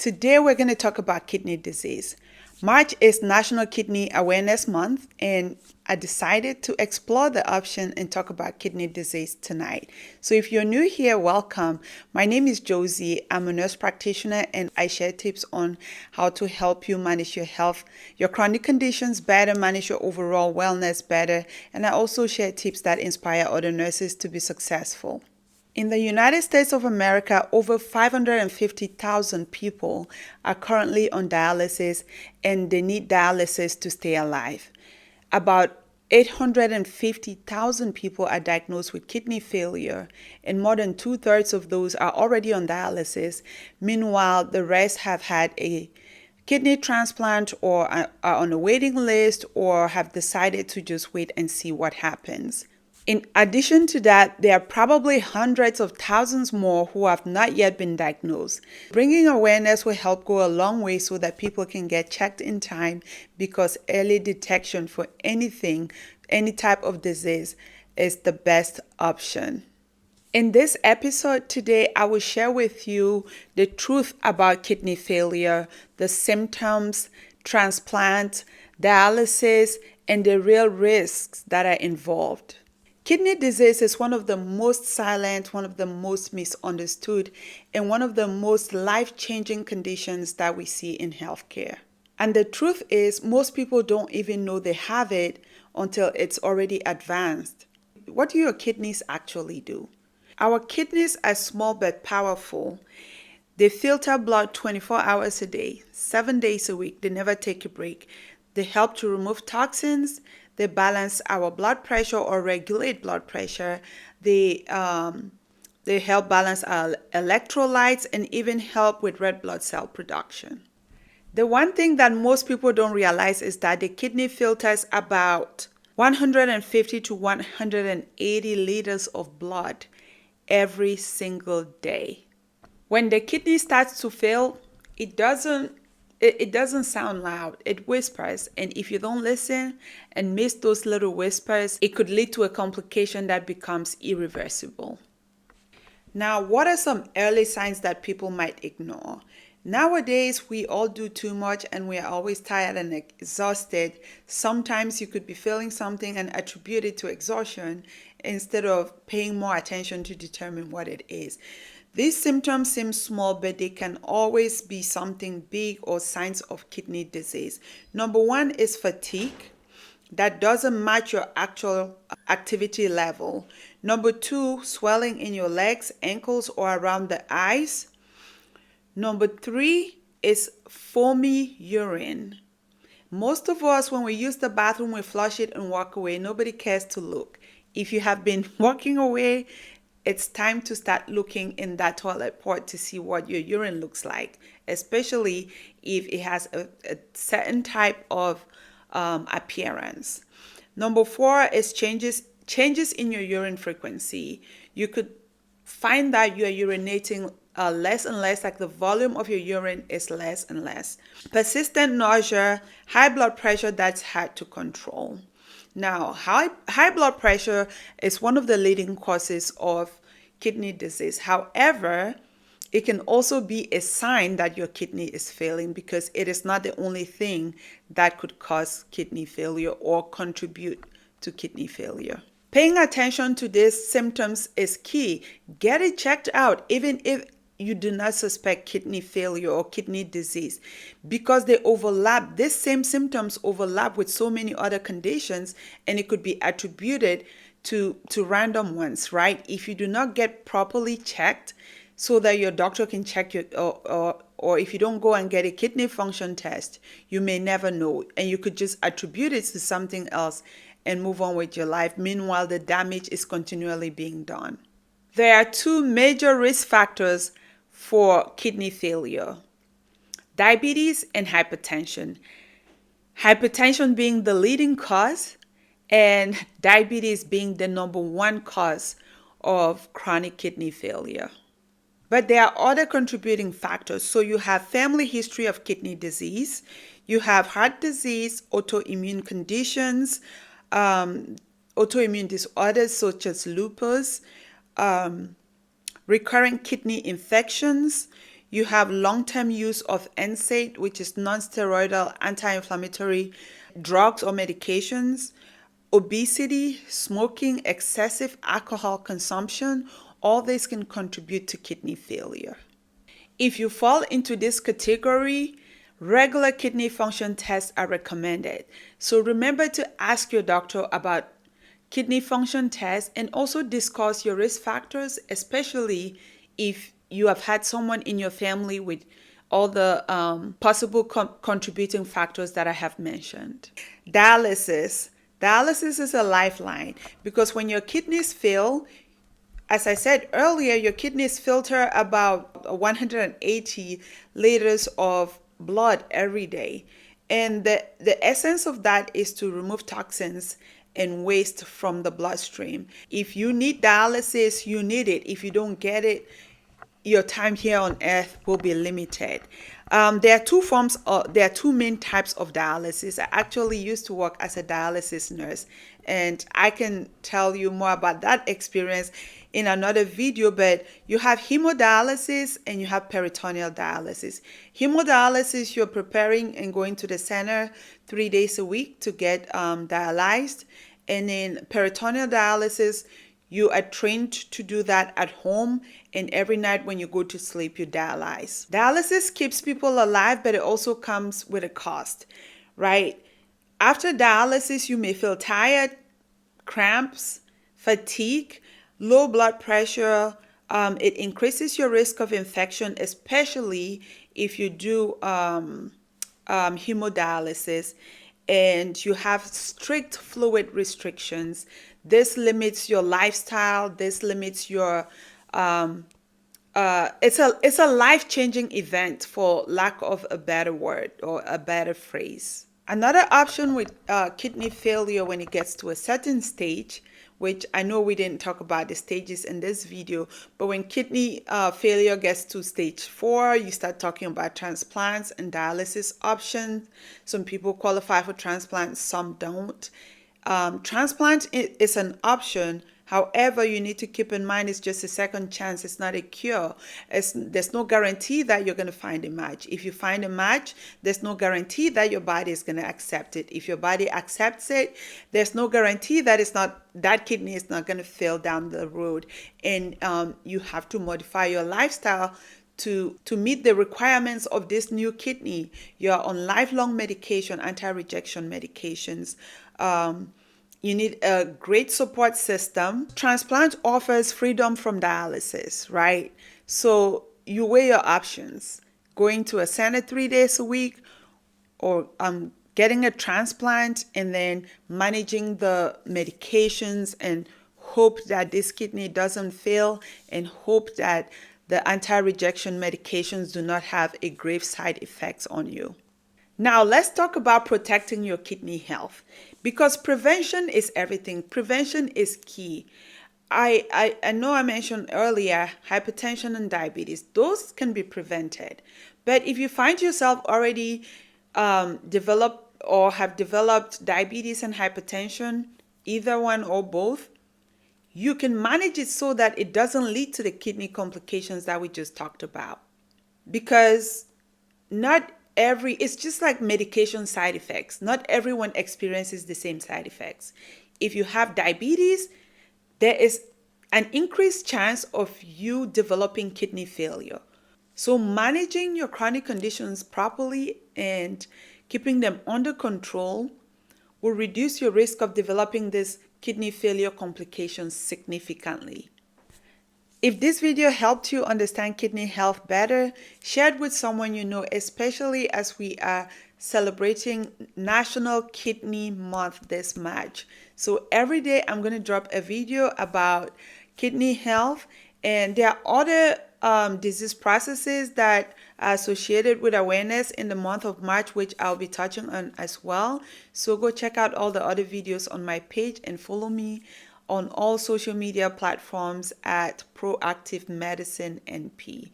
Today we're going to talk about kidney disease. March is National Kidney Awareness Month, and I decided to explore the option and talk about kidney disease tonight. So if you're new here, welcome. My name is Josie. I'm a nurse practitioner, and I share tips on how to help you manage your health, your chronic conditions better, manage your overall wellness better, and I also share tips that inspire other nurses to be successful. In the United States of America, over 550,000 people are currently on dialysis and they need dialysis to stay alive. About 850,000 people are diagnosed with kidney failure, and more than two-thirds of those are already on dialysis. Meanwhile, the rest have had a kidney transplant or are on a waiting list or have decided to just wait and see what happens. In addition to that, there are probably hundreds of thousands more who have not yet been diagnosed. Bringing awareness will help go a long way so that people can get checked in time, because early detection for anything, any type of disease, is the best option. In this episode today, I will share with you the truth about kidney failure, the symptoms, transplant, dialysis, and the real risks that are involved. Kidney disease is one of the most silent, one of the most misunderstood, and one of the most life-changing conditions that we see in healthcare. And the truth is, most people don't even know they have it until it's already advanced. What do your kidneys actually do? Our kidneys are small but powerful. They filter blood 24 hours a day, 7 days a week. They never take a break. They help to remove toxins. They balance our blood pressure or regulate blood pressure. They help balance our electrolytes and even help with red blood cell production. The one thing that most people don't realize is that the kidney filters about 150 to 180 liters of blood every single day. When the kidney starts to fail, it doesn't sound loud. It whispers. And if you don't listen and miss those little whispers, it could lead to a complication that becomes irreversible. Now, what are some early signs that people might ignore? Nowadays, we all do too much and we are always tired and exhausted. Sometimes you could be feeling something and attribute it to exhaustion instead of paying more attention to determine what it is. These symptoms seem small, but they can always be something big or signs of kidney disease. Number one is fatigue that doesn't match your actual activity level. Number two, swelling in your legs, ankles, or around the eyes. Number three is foamy urine. Most of us, when we use the bathroom, we flush it and walk away. Nobody cares to look. If you have been walking away, it's time to start looking in that toilet port to see what your urine looks like, especially if it has a certain type of appearance. Number four is changes in your urine frequency. You could find that you are urinating less and less, like the volume of your urine is less and less. Persistent nausea, high blood pressure that's hard to control. Now, high blood pressure is one of the leading causes of kidney disease. However, it can also be a sign that your kidney is failing, because it is not the only thing that could cause kidney failure or contribute to kidney failure. Paying attention to these symptoms is key. Get it checked out, even if you do not suspect kidney failure or kidney disease, because they overlap. These same symptoms overlap with so many other conditions, and it could be attributed to random ones, right? If you do not get properly checked so that your doctor can check your, or if you don't go and get a kidney function test, you may never know, and you could just attribute it to something else and move on with your life. Meanwhile, the damage is continually being done. There are two major risk factors for kidney failure: diabetes and hypertension. Hypertension being the leading cause, and diabetes being the number one cause of chronic kidney failure. But there are other contributing factors. So you have family history of kidney disease, you have heart disease, autoimmune conditions, autoimmune disorders such as lupus, recurrent kidney infections. You have long-term use of NSAID, which is non-steroidal anti-inflammatory drugs or medications, obesity, smoking, excessive alcohol consumption. All this can contribute to kidney failure. If you fall into this category, regular kidney function tests are recommended. So remember to ask your doctor about kidney function tests and also discuss your risk factors, especially if you have had someone in your family with all the possible contributing factors that I have mentioned. Dialysis. Dialysis is a lifeline because when your kidneys fail, as I said earlier, your kidneys filter about 180 liters of blood every day. And the essence of that is to remove toxins and waste from the bloodstream. If you need dialysis, you need it. If you don't get it, your time here on earth will be limited. There are two main types of dialysis. I actually used to work as a dialysis nurse, and I can tell you more about that experience in another video, but you have hemodialysis and you have peritoneal dialysis. Hemodialysis, you're preparing and going to the center 3 days a week to get dialyzed. And in peritoneal dialysis, you are trained to do that at home, and every night when you go to sleep, you dialyze. Dialysis keeps people alive, but it also comes with a cost, right? After dialysis, you may feel tired, cramps, fatigue, low blood pressure. It increases your risk of infection, especially if you do hemodialysis and you have strict fluid restrictions. This limits your lifestyle. This limits your it's a life-changing event, for lack of a better word or a better phrase. Another option with kidney failure when it gets to a certain stage, which I know we didn't talk about the stages in this video, but when kidney failure gets to stage 4, you start talking about transplants and dialysis options. Some people qualify for transplant, some don't. Transplant is an option. However, you need to keep in mind it's just a second chance. It's not a cure. There's no guarantee that you're going to find a match. If you find a match, there's no guarantee that your body is going to accept it. If your body accepts it, there's no guarantee that that kidney is not going to fail down the road. And you have to modify your lifestyle to meet the requirements of this new kidney. You're on lifelong medication, anti-rejection medications. You need a great support system. Transplant offers freedom from dialysis, right? So you weigh your options. Going to a center 3 days a week, or getting a transplant and then managing the medications and hope that this kidney doesn't fail, and hope that the anti-rejection medications do not have a grave side effects on you. Now, let's talk about protecting your kidney health, because prevention is everything. Prevention is key. I know I mentioned earlier hypertension and diabetes. Those can be prevented. But if you find yourself already developed or have developed diabetes and hypertension, either one or both, you can manage it so that it doesn't lead to the kidney complications that we just talked about. Because it's just like medication side effects. Not everyone experiences the same side effects. If you have diabetes, there is an increased chance of you developing kidney failure. So managing your chronic conditions properly and keeping them under control will reduce your risk of developing these kidney failure complications significantly. If this video helped you understand kidney health better, share it with someone you know, especially as we are celebrating National Kidney Month this March. So every day I'm going to drop a video about kidney health, and there are other disease processes that are associated with awareness in the month of March, which I'll be touching on as well. So go check out all the other videos on my page and follow me on all social media platforms at Proactive Medicine NP.